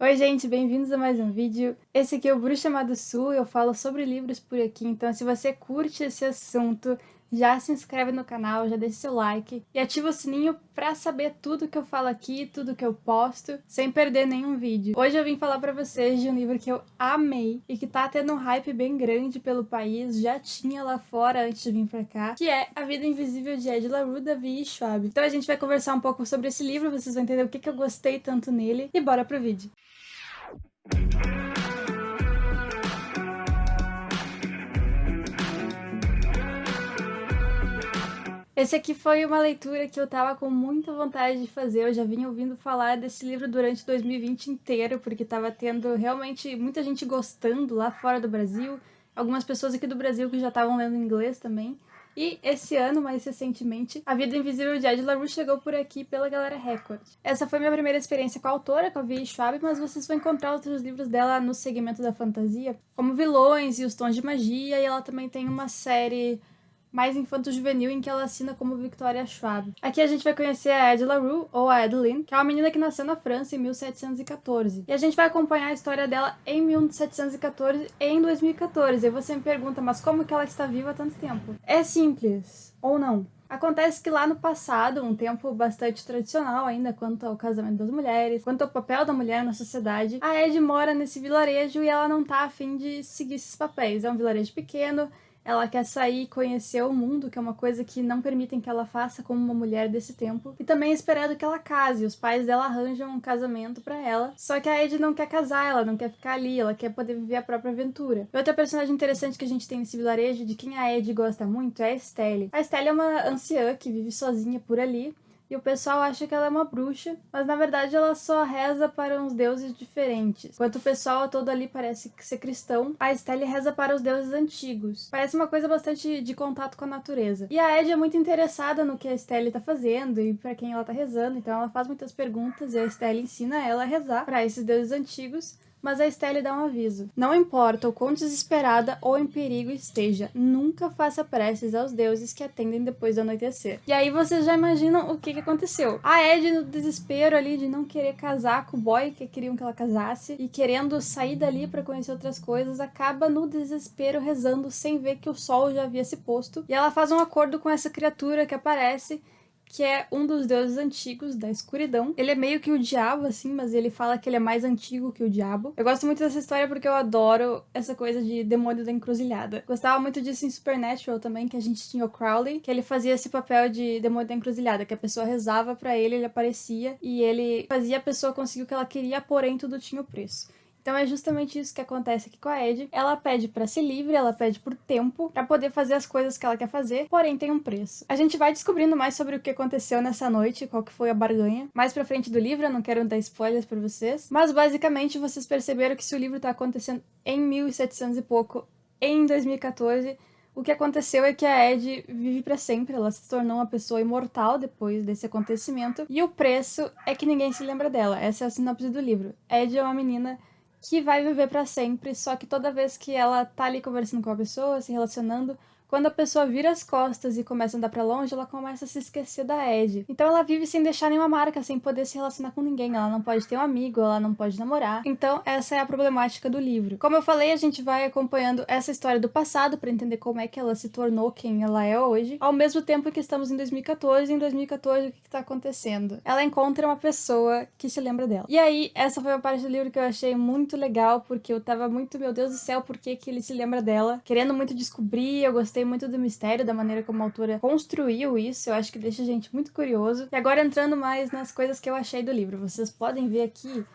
Oi gente, bem-vindos a mais um vídeo. Esse aqui é o Bruxa Má do Sul, eu falo sobre livros por aqui, então se você curte esse assunto, já se inscreve no canal, já deixa seu like e ativa o sininho pra saber tudo que eu falo aqui, tudo que eu posto, sem perder nenhum vídeo. Hoje eu vim falar pra vocês de um livro que eu amei e que tá tendo um hype bem grande pelo país, já tinha lá fora antes de vir pra cá, que é A Vida Invisível de Ed La Rue, Davi e Schwab. Então a gente vai conversar um pouco sobre esse livro, vocês vão entender o que eu gostei tanto nele e bora pro vídeo. Esse aqui foi uma leitura que eu tava com muita vontade de fazer. Eu já vinha ouvindo falar desse livro durante 2020 inteiro, porque tava tendo realmente muita gente gostando lá fora do Brasil, algumas pessoas aqui do Brasil que já estavam lendo inglês também. E esse ano, mais recentemente, A Vida Invisível de Ed La Rue chegou por aqui pela Galera Record. Essa foi minha primeira experiência com a autora, com a V.E. Schwab, mas vocês vão encontrar outros livros dela no segmento da fantasia, como Vilões e os Tons de Magia, e ela também tem uma série mais infanto-juvenil em que ela assina como Victoria Schwab. Aqui a gente vai conhecer a Ed La Rue, ou a Adeline, que é uma menina que nasceu na França em 1714. E a gente vai acompanhar a história dela em 1714 e em 2014. E você me pergunta, mas como que ela está viva há tanto tempo? É simples, ou não? Acontece que lá no passado, um tempo bastante tradicional ainda quanto ao casamento das mulheres, quanto ao papel da mulher na sociedade, a Ed mora nesse vilarejo e ela não tá afim de seguir esses papéis. É um vilarejo pequeno, ela quer sair e conhecer o mundo, que é uma coisa que não permitem que ela faça como uma mulher desse tempo. E também é esperado que ela case. Os pais dela arranjam um casamento pra ela. Só que a Ed não quer casar, ela não quer ficar ali, ela quer poder viver a própria aventura. E outra personagem interessante que a gente tem nesse vilarejo, de quem a Ed gosta muito, é a Estelle. A Estelle é uma anciã que vive sozinha por ali. E o pessoal acha que ela é uma bruxa, mas na verdade ela só reza para uns deuses diferentes. Enquanto o pessoal todo ali parece ser cristão, a Estelle reza para os deuses antigos. Parece uma coisa bastante de contato com a natureza. E a Ed é muito interessada no que a Estelle tá fazendo e para quem ela tá rezando, então ela faz muitas perguntas e a Estelle ensina ela a rezar para esses deuses antigos. Mas a Estelle dá um aviso. Não importa o quão desesperada ou em perigo esteja, nunca faça preces aos deuses que atendem depois do anoitecer. E aí vocês já imaginam o que aconteceu. A Ed, no desespero ali de não querer casar com o boy que queriam que ela casasse e querendo sair dali para conhecer outras coisas, acaba no desespero rezando sem ver que o sol já havia se posto. E ela faz um acordo com essa criatura que aparece, que é um dos deuses antigos da escuridão. Ele é meio que o diabo, assim, mas ele fala que ele é mais antigo que o diabo. Eu gosto muito dessa história porque eu adoro essa coisa de demônio da encruzilhada. Gostava muito disso em Supernatural também, que a gente tinha o Crowley, que ele fazia esse papel de demônio da encruzilhada, que a pessoa rezava pra ele, ele aparecia, e ele fazia a pessoa conseguir o que ela queria, porém tudo tinha o preço. Então é justamente isso que acontece aqui com a Ed. Ela pede pra ser livre, ela pede por tempo, pra poder fazer as coisas que ela quer fazer, porém tem um preço. A gente vai descobrindo mais sobre o que aconteceu nessa noite, qual que foi a barganha. Mais pra frente do livro, eu não quero dar spoilers pra vocês, mas basicamente vocês perceberam que se o livro tá acontecendo em 1700 e pouco, em 2014, o que aconteceu é que a Ed vive pra sempre, ela se tornou uma pessoa imortal depois desse acontecimento, e o preço é que ninguém se lembra dela. Essa é a sinopse do livro. Ed é uma menina que vai viver pra sempre, só que toda vez que ela tá ali conversando com a pessoa, se relacionando, quando a pessoa vira as costas e começa a andar pra longe, ela começa a se esquecer da Ed. Então ela vive sem deixar nenhuma marca, sem poder se relacionar com ninguém. Ela não pode ter um amigo, ela não pode namorar. Então essa é a problemática do livro. Como eu falei, a gente vai acompanhando essa história do passado pra entender como é que ela se tornou quem ela é hoje, ao mesmo tempo que estamos em 2014. Em 2014, o que tá acontecendo? Ela encontra uma pessoa que se lembra dela. E aí, essa foi uma parte do livro que eu achei muito legal, porque eu tava muito, meu Deus do céu, por que que ele se lembra dela? Querendo muito descobrir, eu gostei muito do mistério, da maneira como a autora construiu isso, eu acho que deixa a gente muito curioso. E agora entrando mais nas coisas que eu achei do livro, vocês podem ver aqui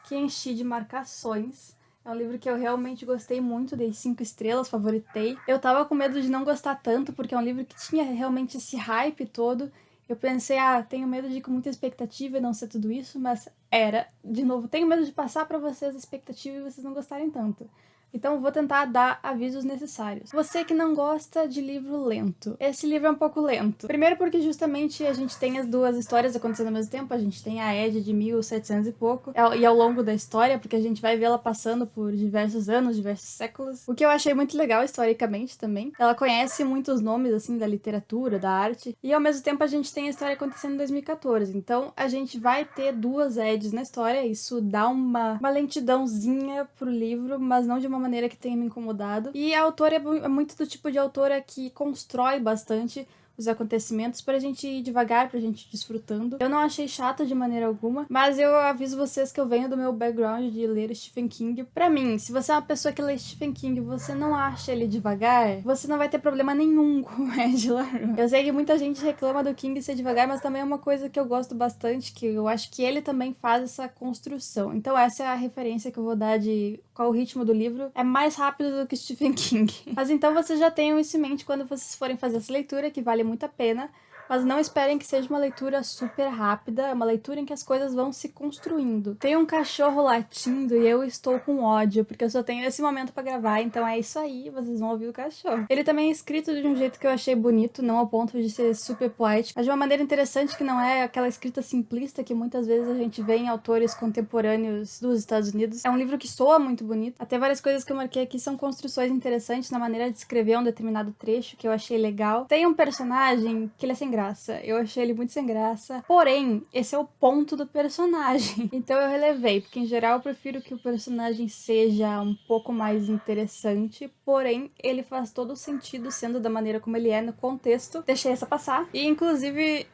que enchi de marcações. É um livro que eu realmente gostei muito, dei 5 estrelas, favoritei. Eu tava com medo de não gostar tanto, porque é um livro que tinha realmente esse hype todo. Eu pensei, tenho medo de ir com muita expectativa e não ser tudo isso, mas era. De novo, tenho medo de passar pra vocês a expectativa e vocês não gostarem tanto. Então vou tentar dar avisos necessários. Você que não gosta de livro lento, esse livro é um pouco lento. Primeiro porque justamente a gente tem as duas histórias acontecendo ao mesmo tempo. A gente tem a Ed de 1700 e pouco, e ao longo da história, porque a gente vai ver ela passando por diversos anos, diversos séculos. O que eu achei muito legal historicamente também. Ela conhece muitos nomes, assim, da literatura, da arte, e ao mesmo tempo a gente tem a história acontecendo em 2014. Então a gente vai ter duas Eds na história, isso dá uma lentidãozinha pro livro, mas não de uma maneira que tenha me incomodado. E a autora é muito do tipo de autora que constrói bastante os acontecimentos pra gente ir devagar, pra gente ir desfrutando. Eu não achei chato de maneira alguma, mas eu aviso vocês que eu venho do meu background de ler Stephen King. Pra mim, se você é uma pessoa que lê Stephen King e você não acha ele devagar, você não vai ter problema nenhum com o Ed LaRue. Eu sei que muita gente reclama do King ser devagar, mas também é uma coisa que eu gosto bastante, que eu acho que ele também faz essa construção. Então essa é a referência que eu vou dar de qual o ritmo do livro. É mais rápido do que Stephen King. Mas então vocês já tenham isso em mente quando vocês forem fazer essa leitura, que vale muito a pena, mas não esperem que seja uma leitura super rápida, é uma leitura em que as coisas vão se construindo. Tem um cachorro latindo e eu estou com ódio, porque eu só tenho esse momento pra gravar, então é isso aí, vocês vão ouvir o cachorro. Ele também é escrito de um jeito que eu achei bonito, não ao ponto de ser super poético, mas de uma maneira interessante que não é aquela escrita simplista que muitas vezes a gente vê em autores contemporâneos dos Estados Unidos. É um livro que soa muito bonito. Até várias coisas que eu marquei aqui são construções interessantes na maneira de escrever um determinado trecho que eu achei legal. Tem um personagem que ele é sem graça. Eu achei ele muito sem graça. Porém, esse é o ponto do personagem. Então eu relevei, porque em geral eu prefiro que o personagem seja um pouco mais interessante. Porém, ele faz todo o sentido sendo da maneira como ele é no contexto. Deixei essa passar. E inclusive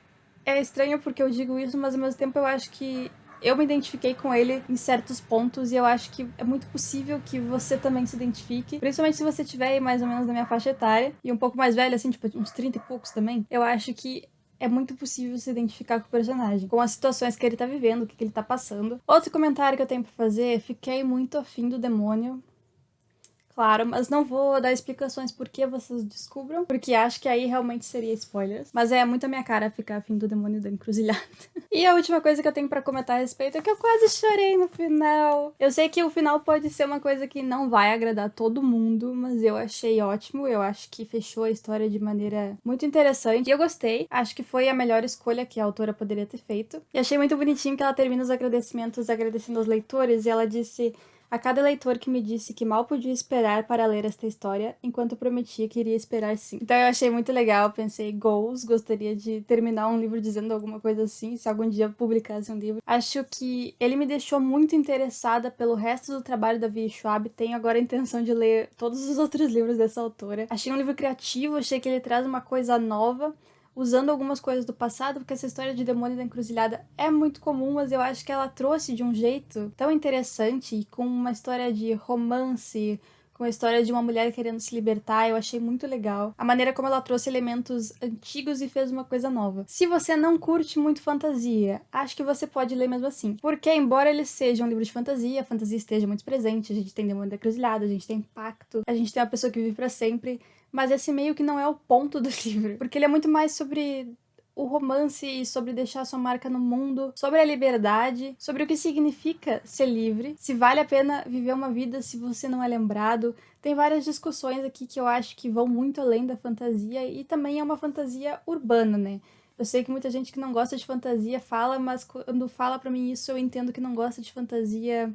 é estranho porque eu digo isso, mas ao mesmo tempo eu acho que eu me identifiquei com ele em certos pontos e eu acho que é muito possível que você também se identifique. Principalmente se você estiver mais ou menos na minha faixa etária e um pouco mais velho, assim, tipo, uns 30 e poucos também. Eu acho que é muito possível se identificar com o personagem, com as situações que ele tá vivendo, o que ele tá passando. Outro comentário que eu tenho pra fazer, fiquei muito afim do demônio. Claro, mas não vou dar explicações por que vocês descubram, porque acho que aí realmente seria spoilers. Mas é muito a minha cara ficar afim do demônio da encruzilhada. E a última coisa que eu tenho pra comentar a respeito é que eu quase chorei no final. Eu sei que o final pode ser uma coisa que não vai agradar todo mundo, mas eu achei ótimo. Eu acho que fechou a história de maneira muito interessante. E eu gostei. Acho que foi a melhor escolha que a autora poderia ter feito. E achei muito bonitinho que ela termina os agradecimentos agradecendo aos leitores e ela disse: a cada leitor que me disse que mal podia esperar para ler esta história, enquanto prometia que iria esperar sim. Então eu achei muito legal, pensei, goals, gostaria de terminar um livro dizendo alguma coisa assim, se algum dia eu publicasse um livro. Acho que ele me deixou muito interessada pelo resto do trabalho da V. Schwab, tenho agora a intenção de ler todos os outros livros dessa autora. Achei um livro criativo, achei que ele traz uma coisa nova, usando algumas coisas do passado, porque essa história de Demônio da Encruzilhada é muito comum, mas eu acho que ela trouxe de um jeito tão interessante, e com uma história de romance, com a história de uma mulher querendo se libertar, eu achei muito legal. A maneira como ela trouxe elementos antigos e fez uma coisa nova. Se você não curte muito fantasia, acho que você pode ler mesmo assim. Porque, embora ele seja um livro de fantasia, a fantasia esteja muito presente, a gente tem Demônio da Encruzilhada, a gente tem Pacto, a gente tem uma pessoa que vive pra sempre, mas esse meio que não é o ponto do livro, porque ele é muito mais sobre o romance e sobre deixar sua marca no mundo, sobre a liberdade, sobre o que significa ser livre, se vale a pena viver uma vida se você não é lembrado. Tem várias discussões aqui que eu acho que vão muito além da fantasia e também é uma fantasia urbana, né? Eu sei que muita gente que não gosta de fantasia fala, mas quando fala pra mim isso eu entendo que não gosta de fantasia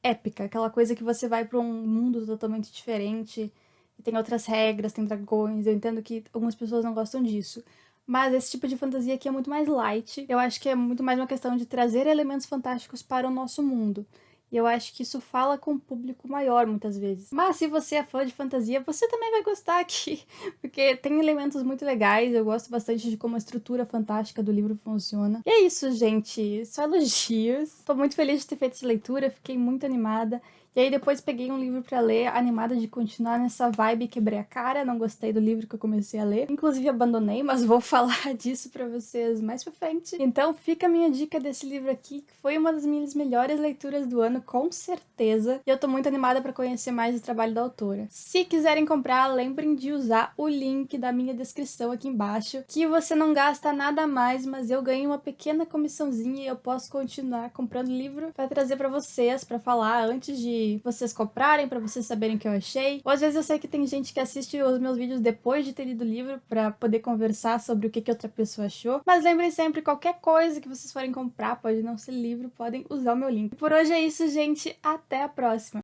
épica, aquela coisa que você vai pra um mundo totalmente diferente e tem outras regras, tem dragões. Eu entendo que algumas pessoas não gostam disso. Mas esse tipo de fantasia aqui é muito mais light. Eu acho que é muito mais uma questão de trazer elementos fantásticos para o nosso mundo. E eu acho que isso fala com um público maior, muitas vezes. Mas se você é fã de fantasia, você também vai gostar aqui. Porque tem elementos muito legais. Eu gosto bastante de como a estrutura fantástica do livro funciona. E é isso, gente. Só elogios. Tô muito feliz de ter feito essa leitura. Fiquei muito animada. E aí depois peguei um livro pra ler, animada de continuar nessa vibe, quebrei a cara, não gostei do livro que eu comecei a ler. Inclusive abandonei, mas vou falar disso pra vocês mais pra frente. Então fica a minha dica desse livro aqui, que foi uma das minhas melhores leituras do ano, com certeza. E eu tô muito animada pra conhecer mais o trabalho da autora. Se quiserem comprar, lembrem de usar o link da minha descrição aqui embaixo, que você não gasta nada a mais, mas eu ganho uma pequena comissãozinha e eu posso continuar comprando livro pra trazer pra vocês, pra falar antes de vocês comprarem, pra vocês saberem o que eu achei. Ou às vezes eu sei que tem gente que assiste os meus vídeos depois de ter lido o livro pra poder conversar sobre o que outra pessoa achou. Mas lembrem sempre, qualquer coisa que vocês forem comprar, pode não ser livro, podem usar o meu link. Por hoje é isso, gente. Até a próxima!